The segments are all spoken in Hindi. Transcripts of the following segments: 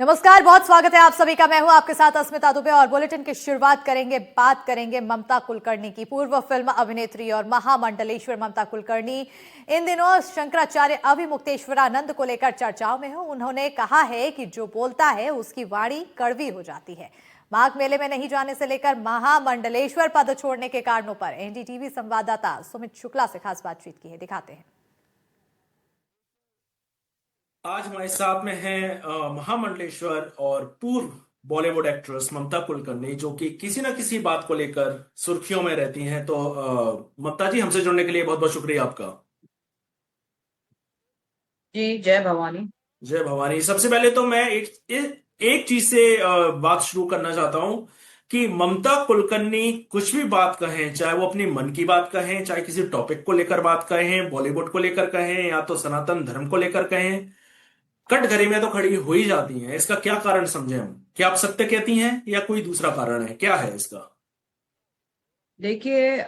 नमस्कार, बहुत स्वागत है आप सभी का। मैं हूं आपके साथ अस्मिता दुबे और बुलेटिन की शुरुआत करेंगे। बात करेंगे ममता कुलकर्णी की। पूर्व फिल्म अभिनेत्री और महामंडलेश्वर ममता कुलकर्णी इन दिनों शंकराचार्य अभिमुक्तेश्वरानंद को लेकर चर्चाओं में हो। उन्होंने कहा है कि जो बोलता है उसकी वाणी कड़वी हो जाती है। माघ मेले में नहीं जाने से लेकर महामंडलेश्वर पद छोड़ने के कारणों पर एनडीटीवी संवाददाता सुमित शुक्ला से खास बातचीत की है, दिखाते हैं। आज हमारे साथ में हैं महामंडलेश्वर और पूर्व बॉलीवुड एक्ट्रेस ममता कुलकर्णी, जो कि किसी ना किसी बात को लेकर सुर्खियों में रहती हैं। तो ममता जी, हमसे जुड़ने के लिए बहुत बहुत शुक्रिया आपका। जी, जय भवानी। जय भवानी। सबसे पहले तो मैं एक चीज से बात शुरू करना चाहता हूं कि ममता कुलकर्णी कुछ भी बात कहें, चाहे वो अपनी मन की बात कहें, चाहे किसी टॉपिक को लेकर बात कहें, बॉलीवुड को लेकर कहें या तो सनातन धर्म को लेकर कहें, कटघरे में तो खड़ी हो ही जाती हैं। इसका क्या कारण समझे हम? क्या आप सत्य कहती हैं या कोई दूसरा कारण है? क्या है इसका? देखिए,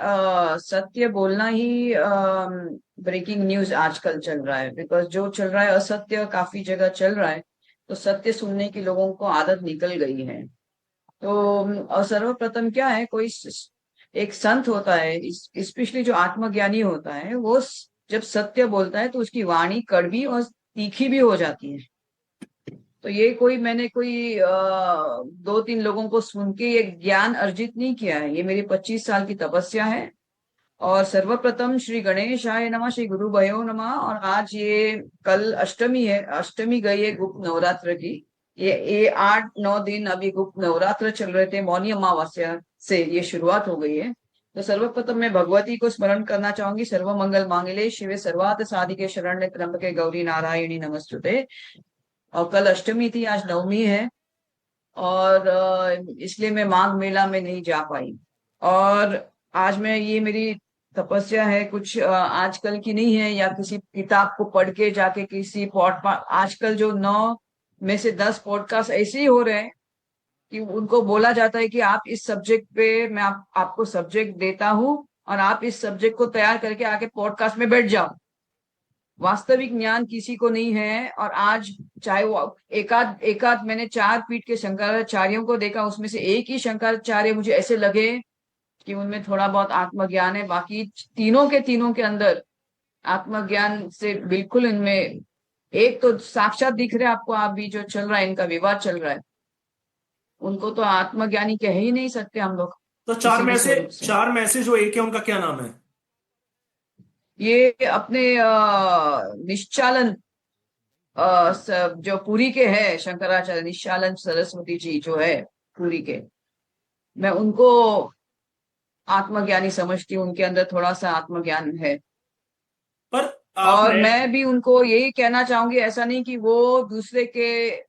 सत्य बोलना ही ब्रेकिंग न्यूज आजकल चल रहा है। बिकॉज जो चल रहा है असत्य काफी जगह चल रहा है, तो सत्य सुनने की लोगों को आदत निकल गई है। तो सर्वप्रथम क्या है, एक संत होता है, स्पेशली जो आत्मज्ञानी होता है, वो जब सत्य बोलता है तो उसकी वाणी कड़वी और तीखी भी हो जाती है। तो ये मैंने कोई 2-3 लोगों को सुन के ये ज्ञान अर्जित नहीं किया है। ये मेरी 25 साल की तपस्या है। और सर्वप्रथम श्री गणेशाय नमः, श्री गुरु भयो नमः। और आज ये कल अष्टमी है, अष्टमी गई है गुप्त नवरात्र की। ये 8-9 दिन अभी गुप्त नवरात्र चल रहे थे, मौनी अमावस्या से ये शुरुआत हो गई है। तो सर्वप्रथम मैं भगवती को स्मरण करना चाहूंगी। सर्व मंगल मांगल्ये शिवे सर्वार्थ साधिके शरण्ये त्र्यंबके गौरी नारायणी नमस्तुते। और कल अष्टमी थी, आज नवमी है। और इसलिए मैं माघ मेला में नहीं जा पाई। और आज मैं ये मेरी तपस्या है, कुछ आजकल की नहीं है, या किसी किताब को पढ़ के जाके किसी आजकल जो 9 में से 10 पॉडकास्ट ऐसे ही हो रहे हैं कि उनको बोला जाता है कि आप इस सब्जेक्ट पे, मैं आपको सब्जेक्ट देता हूँ और आप इस सब्जेक्ट को तैयार करके आके पॉडकास्ट में बैठ जाओ। वास्तविक ज्ञान किसी को नहीं है। और आज चाहे वो एकाध एकाध मैंने 4 पीठ के शंकराचार्यों को देखा, उसमें से एक ही शंकराचार्य मुझे ऐसे लगे कि उनमें थोड़ा बहुत आत्मज्ञान है। बाकी तीनों के अंदर आत्मज्ञान से बिल्कुल इनमें, एक तो साक्षात दिख रहे हैं आपको, आप भी जो चल रहा है, इनका विवाद चल रहा है, उनको तो आत्मज्ञानी कह ही नहीं सकते हम लोग तो किसी भी स्वरूप से। चार में से जो एक है, उनका क्या नाम है? ये अपने निश्चालन, जो पुरी के हैं शंकराचार्य, निश्चालन सरस्वती जी जो है पुरी के, मैं उनको आत्मज्ञानी समझती हूँ। उनके अंदर थोड़ा सा आत्मज्ञान है। पर और आपने मैं भी उनको यही कहना चाहूंगी, ऐसा नहीं कि वो दूसरे के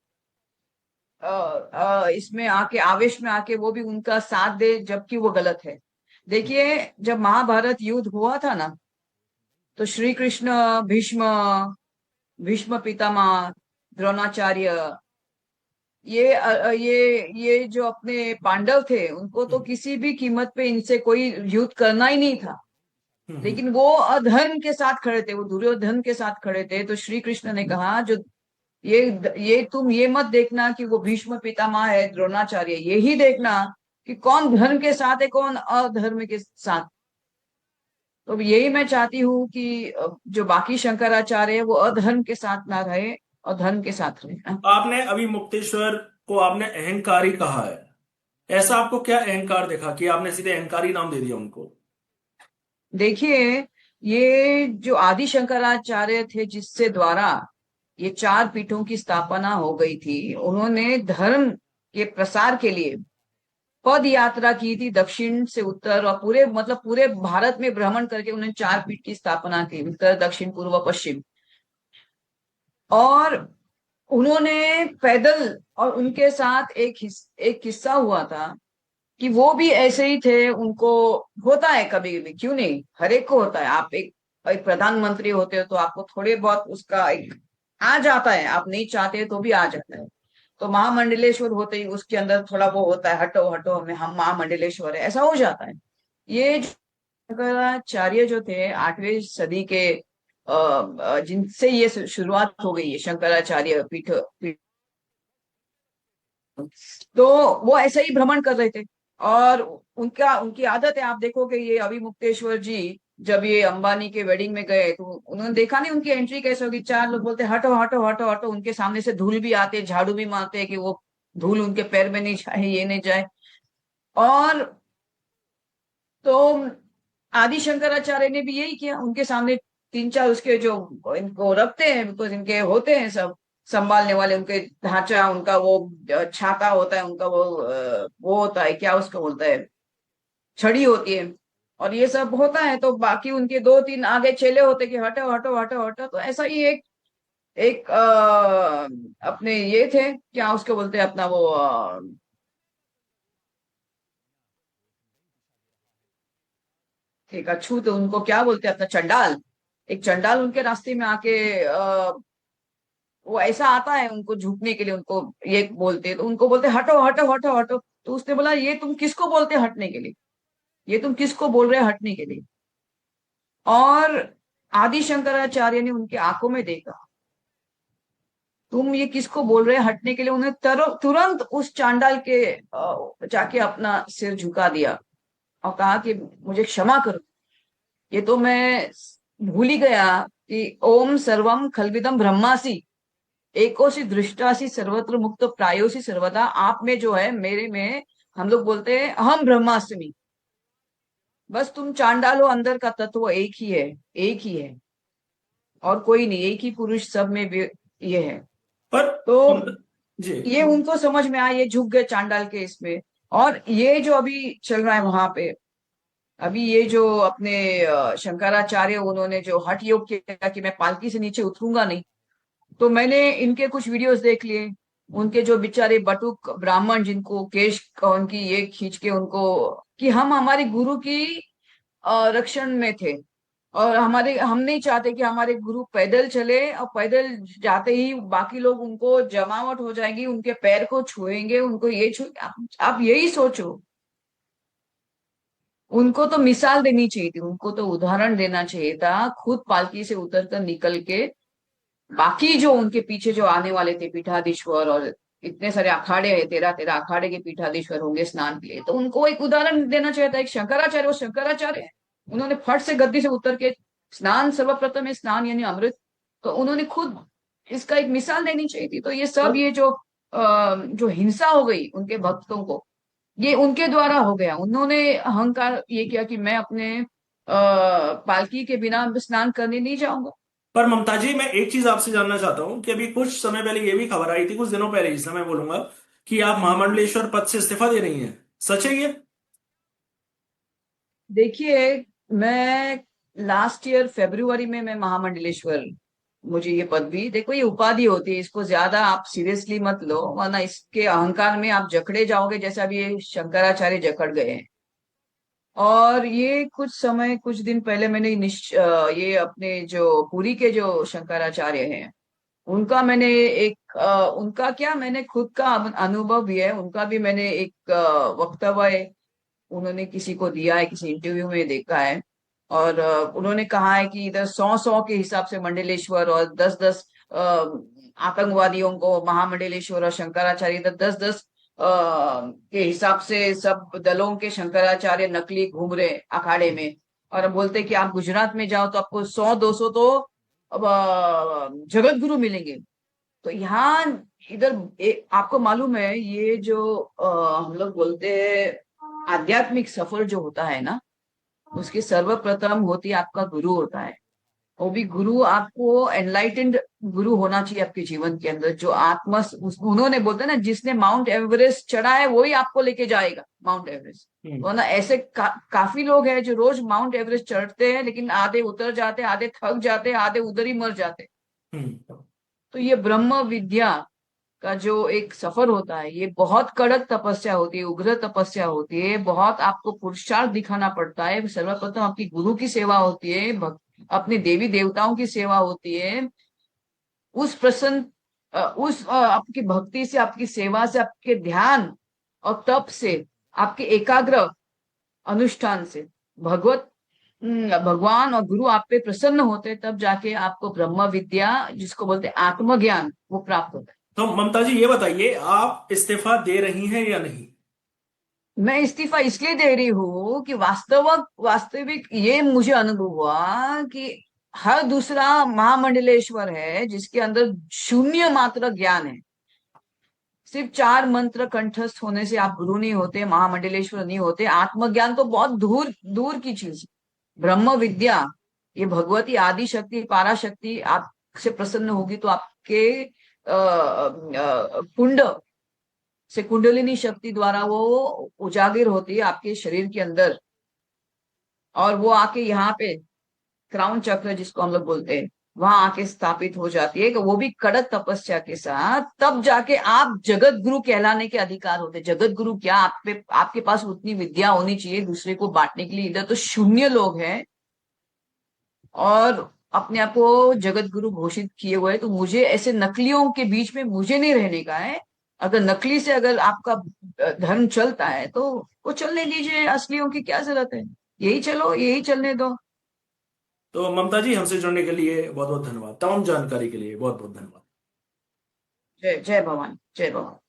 इसमें आके, आवेश में आके वो भी उनका साथ दे जबकि वो गलत है। देखिए, जब महाभारत युद्ध हुआ था ना, तो श्री कृष्ण, भीष्म, भीष्म पितामह, द्रोणाचार्य, ये जो अपने पांडव थे, उनको तो किसी भी कीमत पे इनसे कोई युद्ध करना ही नहीं था। हम्म, हम्म। लेकिन वो अधर्म के साथ खड़े थे, वो दुर्योधन के साथ खड़े थे। तो श्री कृष्ण ने कहा, जो तुम ये मत देखना कि वो भीष्म पितामह है, द्रोणाचार्य, यही देखना कि कौन धर्म के साथ है, कौन अधर्म के साथ। तो यही मैं चाहती हूँ कि जो बाकी शंकराचार्य है वो अधर्म के साथ ना रहे और धर्म के साथ रहे। आपने अभी मुक्तेश्वर को आपने अहंकारी कहा है। ऐसा आपको क्या अहंकार देखा कि आपने सीधे अहंकारी नाम दे दिया उनको? देखिए, ये जो आदि शंकराचार्य थे, जिससे द्वारा ये 4 पीठों की स्थापना हो गई थी, उन्होंने धर्म के प्रसार के लिए पद यात्रा की थी, दक्षिण से उत्तर, और पूरे मतलब पूरे भारत में भ्रमण करके उन्होंने 4 पीठ की स्थापना की, उत्तर दक्षिण पूर्व पश्चिम। और उन्होंने पैदल, और उनके साथ एक किस्सा हुआ था कि वो भी ऐसे ही थे। उनको होता है कभी कभी, क्यों नहीं, हर एक को होता है। आप एक प्रधानमंत्री होते हो तो आपको थोड़े बहुत उसका एक आ जाता है, आप नहीं चाहते तो भी आ जाता है। तो महामंडलेश्वर होते ही उसके अंदर थोड़ा वो होता है, हटो हटो, हम महामंडलेश्वर है, ऐसा हो जाता है। ये जो शंकराचार्य जो थे 8वीं सदी के, जिनसे ये शुरुआत हो गई है शंकराचार्य पीठ, तो वो ऐसा ही भ्रमण कर रहे थे। और उनकी आदत है, आप देखोगे ये अभिमुक्तेश्वर जी जब ये अंबानी के वेडिंग में गए तो उन्होंने देखा नहीं उनकी एंट्री कैसे होगी। चार लोग बोलते हटो हटो हटो हटो, उनके सामने से धूल भी आते, झाड़ू भी मारते कि वो धूल उनके पैर में नहीं जाए, ये नहीं जाए। और तो आदि शंकराचार्य ने भी यही किया, उनके सामने तीन चार उसके जो इनको रखते हैं, बिकॉज इनके होते हैं सब संभालने वाले, उनके ढांचा, उनका वो छाता होता है, उनका वो होता है, क्या उसको बोलता है, छड़ी होती है, और ये सब होता है। तो बाकी उनके दो तीन आगे चेले होते कि हटो हटो हटो हटो। तो ऐसा ही एक एक अपने ये थे, क्या उसको बोलते हैं, अपना वो एक अछूत, उनको क्या बोलते हैं, अपना चंडाल। एक चंडाल उनके रास्ते में आके वो ऐसा आता है उनको झुकने के लिए, उनको ये बोलते हैं, तो उनको बोलते हटो हटो हटो हटो। तो उसने बोला ये तुम किसको बोलते हैं हटने के लिए, ये तुम किसको बोल रहे हैं हटने के लिए। और आदि शंकराचार्य ने उनके आंखों में देखा, तुम ये किसको बोल रहे हैं हटने के लिए। उन्हें तुरंत उस चांडाल के जाके अपना सिर झुका दिया और कहा कि मुझे क्षमा करो, ये तो मैं भूल ही गया कि ओम सर्वम खलविदम ब्रह्मासी एकोसी दृष्टासी सर्वत्र मुक्त प्रायोसी सर्वदा। आप में जो है, मेरे में, हम लोग बोलते हैं अहम ब्रह्मास्मि। बस तुम चांडालो, अंदर का तत्व एक ही है, एक ही है, और कोई नहीं, एक ही पुरुष सब में ये है। पर तो जी। ये उनको समझ में आया, ये झुक गए चांडाल के इसमें। और ये जो अभी चल रहा है वहां पे, अभी ये जो अपने शंकराचार्य, उन्होंने जो हठ योग किया कि मैं पालकी से नीचे उतरूंगा नहीं, तो मैंने इनके कुछ वीडियोस देख लिए। उनके जो बेचारे बटुक ब्राह्मण, जिनको केश उनकी ये खींच के उनको, कि हम हमारे गुरु की रक्षण में थे, और हम नहीं चाहते कि हमारे गुरु पैदल चले, और पैदल जाते ही बाकी लोग उनको जमावट हो जाएगी, उनके पैर को छुएंगे, उनको ये छू, आप यही सोचो। उनको तो मिसाल देनी चाहिए थी, उनको तो उदाहरण देना चाहिए था, खुद पालकी से उतरकर निकल के बाकी जो उनके पीछे जो आने वाले थे पीठाधीश्वर, और इतने सारे अखाड़े हैं, 13-13 अखाड़े के पीठाधीश्वर होंगे स्नान के लिए, तो उनको एक उदाहरण देना चाहिए था। एक शंकराचार्य, वो शंकराचार्य है, उन्होंने फट से गद्दी से उतर के स्नान, सर्वप्रथम है स्नान यानी अमृत, तो उन्होंने खुद इसका एक मिसाल देनी चाहिए थी। तो ये सब, ये जो हिंसा हो गई उनके भक्तों को, ये उनके द्वारा हो गया। उन्होंने अहंकार ये किया कि मैं अपने पालकी के बिना स्नान करने नहीं जाऊंगा। पर ममता जी, मैं एक चीज आपसे जानना चाहता हूँ कि अभी कुछ समय पहले ये भी खबर आई थी, कुछ दिनों पहले, इस समय बोलूंगा, कि आप महामंडलेश्वर पद से इस्तीफा दे रही हैं। सच है ये? देखिए, मैं लास्ट ईयर फेब्रुवरी में मैं महामंडलेश्वर, मुझे ये पदवी, देखो ये उपाधि होती है, इसको ज्यादा आप सीरियसली मत लो, वरना इसके अहंकार में आप जकड़े जाओगे, जैसा अभी ये शंकराचार्य जकड़ गए हैं। और ये कुछ समय, कुछ दिन पहले मैंने ये अपने जो पुरी के जो शंकराचार्य हैं, उनका मैंने एक उनका क्या, मैंने खुद का अनुभव भी है, उनका भी मैंने एक वक्तव्य उन्होंने किसी को दिया है, किसी इंटरव्यू में देखा है। और उन्होंने कहा है कि इधर 100-100 के हिसाब से मंडलेश्वर, और 10-10 आतंकवादियों को महामंडलेश्वर, और शंकराचार्य इधर 10-10 के हिसाब से सब दलों के शंकराचार्य नकली घूम रहे अखाड़े में। और अब बोलते कि आप गुजरात में जाओ तो आपको 100-200 तो अब जगत गुरु मिलेंगे। तो यहाँ इधर आपको मालूम है, ये जो हम लोग बोलते हैं आध्यात्मिक सफर जो होता है ना, उसकी सर्वप्रथम होती है आपका गुरु होता है। वो भी गुरु आपको एनलाइटेंड गुरु होना चाहिए आपके जीवन के अंदर, जो उन्होंने बोलते हैं ना, जिसने माउंट एवरेस्ट चढ़ा है वही आपको लेके जाएगा माउंट एवरेस्ट। वरना ऐसे काफी लोग हैं जो रोज माउंट एवरेस्ट चढ़ते हैं, लेकिन आधे उतर जाते, आधे थक जाते, आधे उधर ही मर जाते। हम्म। तो ये ब्रह्म विद्या का जो एक सफर होता है, ये बहुत कड़क तपस्या होती है, उग्र तपस्या होती है, बहुत आपको पुरुषार्थ दिखाना पड़ता है। सर्वप्रथम आपकी गुरु की सेवा होती है, अपने देवी देवताओं की सेवा होती है। उस प्रसन्न आपकी भक्ति से, आपकी सेवा से, आपके ध्यान और तप से, आपके एकाग्र अनुष्ठान से भगवान और गुरु आप पे प्रसन्न होते, तब जाके आपको ब्रह्म विद्या, जिसको बोलते हैं आत्मज्ञान, वो प्राप्त होता है। तो ममता जी ये बताइए, आप इस्तीफा दे रही हैं या नहीं? मैं इस्तीफा इसलिए दे रही हूँ कि वास्तविक ये मुझे अनुभव हुआ कि हर दूसरा महामंडलेश्वर है जिसके अंदर शून्य मात्र ज्ञान है। सिर्फ 4 मंत्र कंठस्थ होने से आप गुरु नहीं होते, महामंडलेश्वर नहीं होते। आत्मज्ञान तो बहुत दूर दूर की चीज है। ब्रह्म विद्या, ये भगवती आदि शक्ति पाराशक्ति आपसे प्रसन्न होगी तो आपके कुंड से कुंडलिनी शक्ति द्वारा वो उजागर होती है आपके शरीर के अंदर, और वो आके यहाँ पे क्राउन चक्र जिसको हम लोग बोलते हैं वहां आके स्थापित हो जाती है, कि वो भी कड़क तपस्या के साथ। तब जाके आप जगत गुरु कहलाने के अधिकार होते हैं। जगत गुरु क्या, आपके पास उतनी विद्या होनी चाहिए दूसरे को बांटने के लिए। इधर तो शून्य लोग हैं और अपने आप को जगत गुरु घोषित किए हुए हैं। तो मुझे ऐसे नकलियों के बीच में मुझे नहीं रहने का है। अगर नकली से अगर आपका धर्म चलता है तो वो चलने दीजिए, असलियों की क्या जरूरत है। यही चलो, यही चलने दो। तो ममता जी, हमसे जुड़ने के लिए बहुत बहुत धन्यवाद, तमाम जानकारी के लिए बहुत बहुत धन्यवाद। जय जय भवानी, जय भवानी।